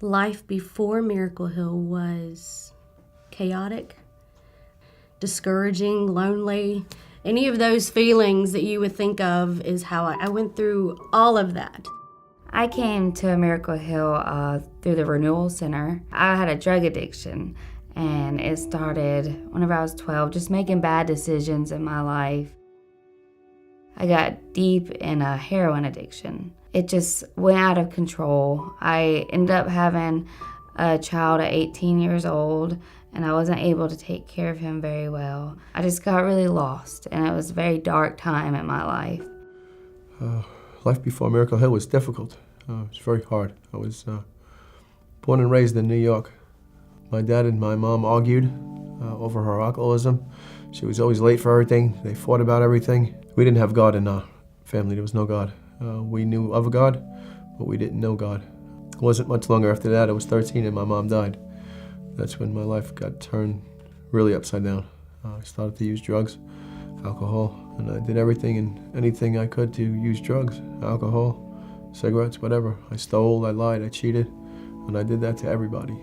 Life before Miracle Hill was chaotic, discouraging, lonely. Any of those feelings that you would think of is how I went through all of that. I came to Miracle Hill through the Renewal Center. I had a drug addiction, and it started whenever I was 12, just making bad decisions in my life. I got deep in a heroin addiction. It just went out of control. I ended up having a child at 18 years old, and I wasn't able to take care of him very well. I just got really lost, and it was a very dark time in my life. Life before Miracle Hill was difficult. It was very hard. I was born and raised in New York. My dad and my mom argued over her alcoholism. She was always late for everything. They fought about everything. We didn't have God in our family. There was no God. We knew of a God, but we didn't know God. It wasn't much longer after that. I was 13 and my mom died. That's when my life got turned really upside down. I started to use drugs, alcohol, and I did everything and anything I could to use drugs, alcohol, cigarettes, whatever. I stole, I lied, I cheated, and I did that to everybody.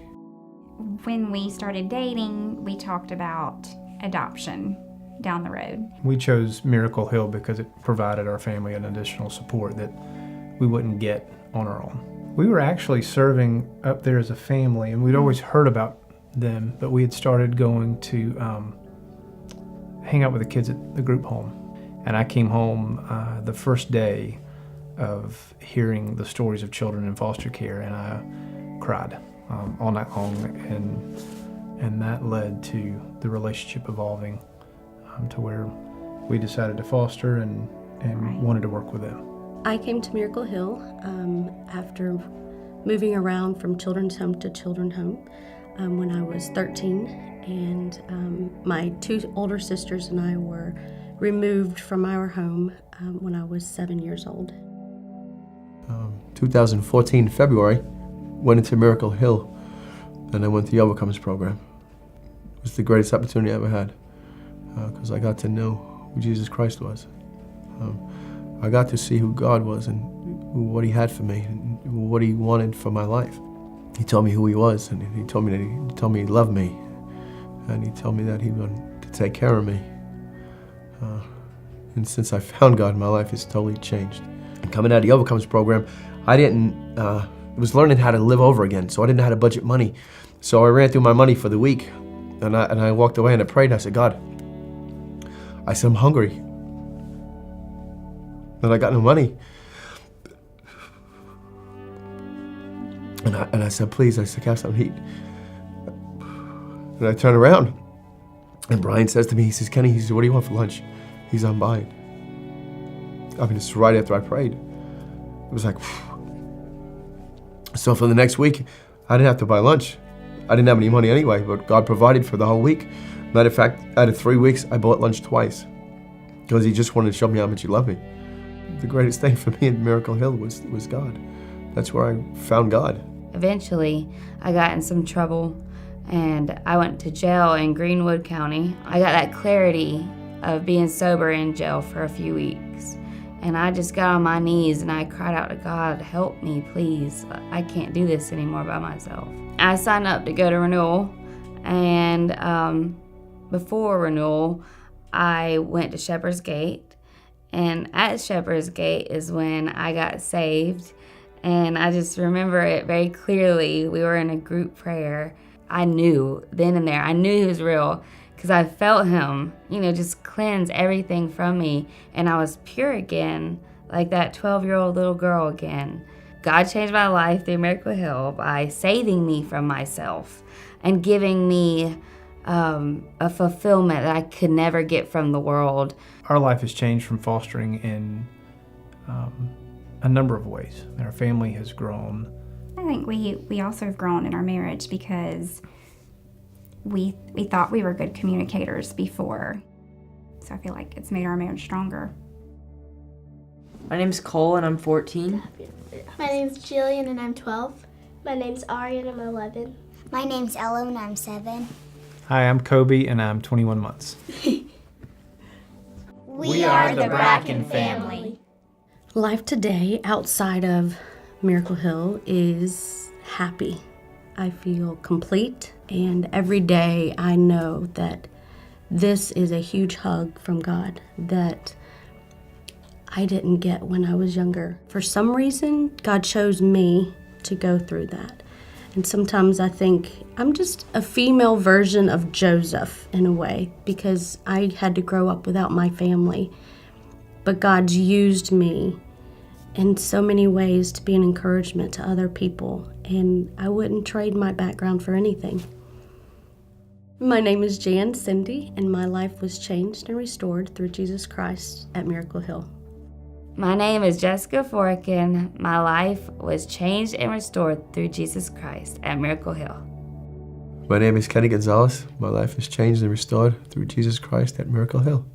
When we started dating, we talked about adoption down the road. We chose Miracle Hill because it provided our family an additional support that we wouldn't get on our own. We were actually serving up there as a family, and we'd always heard about them, but we had started going to hang out with the kids at the group home. And I came home the first day of hearing the stories of children in foster care, and I cried all night long, and that led to the relationship evolving to where we decided to foster and wanted to work with them. I came to Miracle Hill after moving around from children's home to children's home when I was 13, and my two older sisters and I were removed from our home when I was 7 years old. 2014, February, went into Miracle Hill, and I went to the Overcomes program. It was the greatest opportunity I ever had because I got to know who Jesus Christ was. I got to see who God was and what He had for me and what He wanted for my life. He told me who He was, and He told me He loved me, and He told me that He wanted to take care of me. And since I found God, my life has totally changed. And coming out of the Overcomes program, it was learning how to live over again, so I didn't know how to budget money. So I ran through my money for the week, and I walked away and I prayed. I said, God, I'm hungry. And I got no money. And I said, please, can I have some heat? And I turned around, and Brian says to me, he says, Kenny, he says, what do you want for lunch? He's I'm buying. I mean, it's right after I prayed. It was like, so for the next week, I didn't have to buy lunch. I didn't have any money anyway, but God provided for the whole week. Matter of fact, out of 3 weeks, I bought lunch twice because He just wanted to show me how much He loved me. The greatest thing for me in Miracle Hill was God. That's where I found God. Eventually, I got in some trouble, and I went to jail in Greenwood County. I got that clarity of being sober in jail for a few weeks. And I just got on my knees and I cried out to God, help me, please. I can't do this anymore by myself. I signed up to go to Renewal, and before Renewal, I went to Shepherd's Gate. And at Shepherd's Gate is when I got saved. And I just remember it very clearly. We were in a group prayer. I knew then and there, I knew He was real, because I felt Him, just cleanse everything from me. And I was pure again, like that 12-year-old little girl again. God changed my life through Miracle Hill by saving me from myself and giving me a fulfillment that I could never get from the world. Our life has changed from fostering in a number of ways. Our family has grown. I think we also have grown in our marriage because we thought we were good communicators before. So I feel like it's made our marriage stronger. My name's Cole and I'm 14. My name's Jillian and I'm 12. My name's Ari and I'm 11. My name's Ella and I'm 7. Hi, I'm Kobe and I'm 21 months. We are the Bracken family. Life today outside of Miracle Hill is happy. I feel complete, and every day I know that this is a huge hug from God that I didn't get when I was younger. For some reason, God chose me to go through that. And sometimes I think I'm just a female version of Joseph in a way, because I had to grow up without my family. But God's used me in so many ways to be an encouragement to other people, and I wouldn't trade my background for anything. My name is Jan Cindy, and my life was changed and restored through Jesus Christ at Miracle Hill. My name is Jessica Forkin. My life was changed and restored through Jesus Christ at Miracle Hill. My name is Kenny Gonzalez. My life is changed and restored through Jesus Christ at Miracle Hill.